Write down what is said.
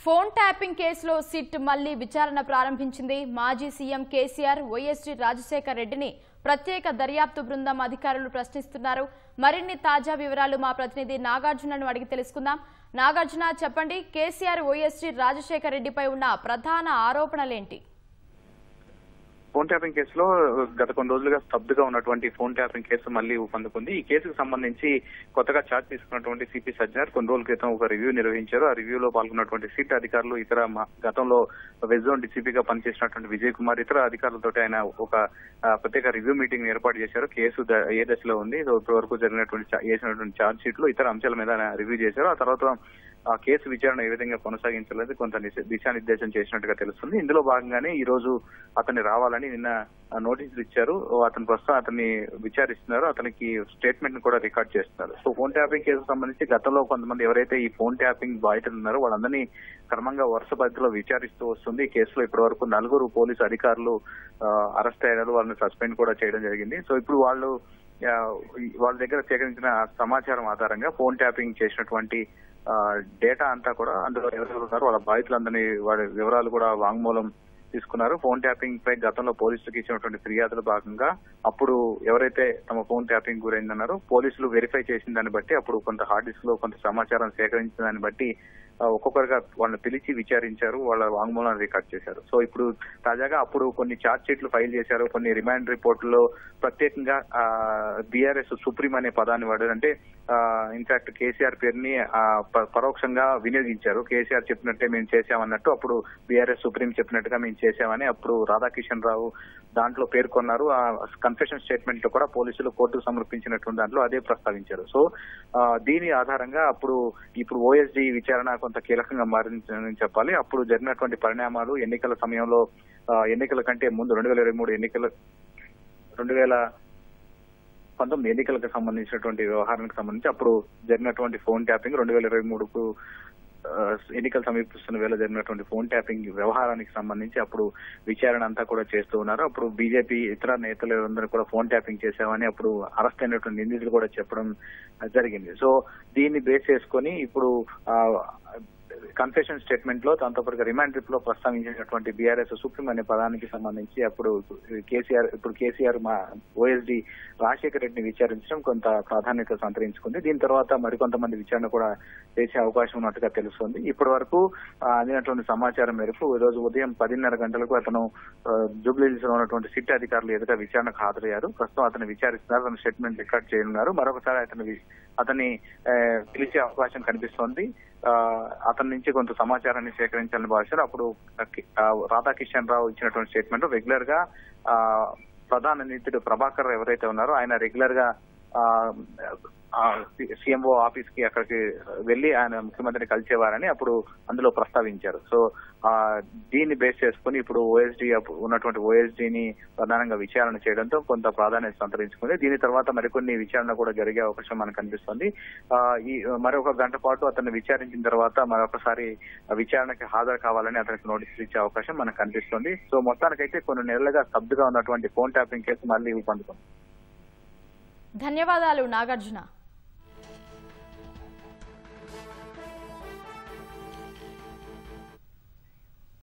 Phone tapping కేసులో SIT మళ్లీ విచారణ ప్రారంభించింది. మాజీ సీఎం కేసీఆర్, వైఎస్టీ రాజశేఖర్ రెడ్డిని ప్రత్యేక దర్యాప్తు బృందం అధికారులు ప్రశ్నిస్తున్నారు. మరిన్ని తాజా వివరాలు మా ప్రతినిధి నాగార్జునను అడిగి తెలుసుకుందాం. నాగార్జున, చెప్పండి, కేసీఆర్, వైఎస్టీ రాజశేఖర్ రెడ్డిపై ఉన్న ప్రధాన ఆరోపణలేంటి? ఫోన్ ట్యాపింగ్ కేసులో గత కొన్ని రోజులుగా స్తబ్దుగా ఉన్నటువంటి ఫోన్ ట్యాపింగ్ కేసు మళ్లీ ఊపందుకుంది. ఈ కేసుకు సంబంధించి కొత్తగా ఛార్జ్ తీసుకున్నటువంటి సిపి సజ్జనార్ కొన్ని రోజుల క్రితం ఒక రివ్యూ నిర్వహించారు. ఆ రివ్యూలో పాల్గొన్నటువంటి సిట్ అధికారులు, ఇతర గతంలో వెస్ట్ జోన్ డీసీపీగా పనిచేసినటువంటి విజయ్ కుమార్, ఇతర అధికారులతో ఆయన ఒక ప్రత్యేక రివ్యూ మీటింగ్ ఏర్పాటు చేశారు. కేసు ఏ దశలో ఉంది, ఇప్పటి వరకు చేసినటువంటి ఛార్జ్ షీట్లు, ఇతర అంశాల మీద ఆయన రివ్యూ చేశారు. ఆ తర్వాత ఆ కేసు విచారణ ఏ విధంగా కొనసాగించలేదు కొంత దిశానిర్దేశం చేసినట్టుగా తెలుస్తుంది. ఇందులో భాగంగానే ఈ రోజు అతన్ని రావాలని నిన్న నోటీసులు ఇచ్చారు. అతను ప్రస్తుతం అతన్ని విచారిస్తున్నారు. అతనికి స్టేట్మెంట్ ను కూడా రికార్డ్ చేస్తున్నారు. సో ఫోన్ ట్యాపింగ్ కేసుకు సంబంధించి గతంలో కొంతమంది ఎవరైతే ఈ ఫోన్ ట్యాపింగ్ బాధితులు ఉన్నారో వాళ్ళందరినీ క్రమంగా వరుస పద్ధతిలో విచారిస్తూ వస్తుంది. ఈ కేసులో ఇప్పటి వరకు 4 పోలీసు అధికారులు అరెస్ట్ అయ్యారు. వాళ్ళని సస్పెండ్ కూడా చేయడం జరిగింది. సో ఇప్పుడు వాళ్ళ దగ్గర సేకరించిన సమాచారం ఆధారంగా ఫోన్ ట్యాపింగ్ చేసినటువంటి డేటా అంతా కూడా అందులో ఎవరెవరు ఉన్నారో వాళ్ళ బాధితులందరినీ వాళ్ళ వివరాలు కూడా వాంగ్మూలం తీసుకున్నారు. ఫోన్ ట్యాపింగ్ పై గతంలో పోలీసులకు ఇచ్చినటువంటి ఫిర్యాదుల భాగంగా అప్పుడు ఎవరైతే తమ ఫోన్ ట్యాపింగ్ గురైందన్నారో పోలీసులు వెరిఫై చేసిన దాన్ని బట్టి అప్పుడు కొంత హార్డ్ డిస్క్ లో కొంత సమాచారం సేకరించిన దాన్ని బట్టి ఒక్కొక్కరుగా వాళ్ళని పిలిచి విచారించారు. వాళ్ళ వాంగ్మూలాన్ని రికార్డ్ చేశారు. సో ఇప్పుడు తాజాగా అప్పుడు కొన్ని ఛార్జ్ షీట్లు ఫైల్ చేశారు. కొన్ని రిమాండ్ రిపోర్టుల్లో ప్రత్యేకంగా బీఆర్ఎస్ సుప్రీం అనే పదాన్ని వాడారు. అంటే ఇన్ఫాక్ట్ కేసీఆర్ పేరుని పరోక్షంగా వినియోగించారు. కేసీఆర్ చెప్పినట్టే మేము చేశామన్నట్టు అప్పుడు బీఆర్ఎస్ సుప్రీం చెప్పినట్టుగా మేము చేశామని అప్పుడు రాధాకిషన్ రావు దాంట్లో పేర్కొన్నారు. ఆ కన్ఫెషన్ స్టేట్మెంట్ లో కూడా పోలీసులు కోర్టుకు సమర్పించినటువంటి దాంట్లో అదే ప్రస్తావించారు. సో దీని ఆధారంగా ఇప్పుడు ఓఎస్డీ విచారణ కొంత కీలకంగా మారిందని చెప్పాలి. అప్పుడు జరిగినటువంటి పరిణామాలు ఎన్నికల సమయంలో ఎన్నికల కంటే ముందు 2023 2019 ఎన్నికలకు సంబంధించినటువంటి వ్యవహారానికి సంబంధించి అప్పుడు జరిగినటువంటి ఫోన్ ట్యాపింగ్ 2023కు ఎన్నికలు సమీపిస్తున్న వేళ జరిగినటువంటి ఫోన్ ట్యాపింగ్ వ్యవహారానికి సంబంధించి అప్పుడు విచారణ అంతా కూడా చేస్తూ ఉన్నారు. అప్పుడు బీజేపీ ఇతర నేతలందరూ కూడా ఫోన్ ట్యాపింగ్ చేశామని అప్పుడు అరెస్ట్ అయినటువంటి నిందితులు కూడా చెప్పడం జరిగింది. సో దీన్ని బేస్ చేసుకొని ఇప్పుడు కన్ఫెషన్ స్టేట్మెంట్ లో దాంతోపాటుగా రిమాండ్ ట్రిప్ లో ప్రస్తావించినటువంటి బీఆర్ఎస్ సుప్రీం అనే పదానికి సంబంధించి అప్పుడు కేసీఆర్ ఓఎస్డీ రాజశేఖర్ రెడ్డిని విచారించడం కొంత ప్రాధాన్యత సంతరించుకుంది. దీని తర్వాత మరికొంతమంది విచారణ కూడా చేసే అవకాశం ఉన్నట్టుగా తెలుస్తోంది. ఇప్పటి వరకు అందినటువంటి సమాచారం మేరకు ఈ రోజు ఉదయం 10:30 గంటలకు అతను జూబ్లీహిల్స్ లో ఉన్నటువంటి సిట్ అధికారులు ఎదుట విచారణకు హాజరయ్యారు. ప్రస్తుతం అతను విచారిస్తున్నారు. అతను స్టేట్మెంట్ రికార్డ్ చేయనున్నారు. మరొకసారి అతన్ని పిలిచే అవకాశం కనిపిస్తోంది. అతని నుంచి కొంత సమాచారాన్ని సేకరించాలని భావిస్తారు. అప్పుడు రాధాకిషన్ రావు ఇచ్చినటువంటి స్టేట్మెంట్ రెగ్యులర్ గా ప్రధాన నిందితుడు ప్రభాకర్ ఎవరైతే ఉన్నారో ఆయన రెగ్యులర్ గా సీఎంఓ ఆఫీస్ కి అక్కడికి వెళ్లి ఆయన ముఖ్యమంత్రిని కలిసేవారని అప్పుడు అందులో ప్రస్తావించారు. సో దీన్ని బేస్ చేసుకుని ఇప్పుడు ఉన్నటువంటి ఓఎస్డీని ప్రధానంగా విచారణ చేయడంతో కొంత ప్రాధాన్యత సంతరించుకుంది. దీని తర్వాత మరికొన్ని విచారణ కూడా జరిగే అవకాశం మనకు కనిపిస్తుంది. మరొక గంట పాటు అతన్ని విచారించిన తర్వాత మరొకసారి విచారణకి హాజరు కావాలని అతనికి నోటీసులు ఇచ్చే అవకాశం మనకు కనిపిస్తుంది. సో మొత్తానికైతే కొన్ని నెలలుగా స్తబ్దుగా ఉన్నటువంటి ఫోన్ ట్యాపింగ్ కేసు మళ్లీ ఊపందుకుంది. ధన్యవాదాలు నాగార్జున.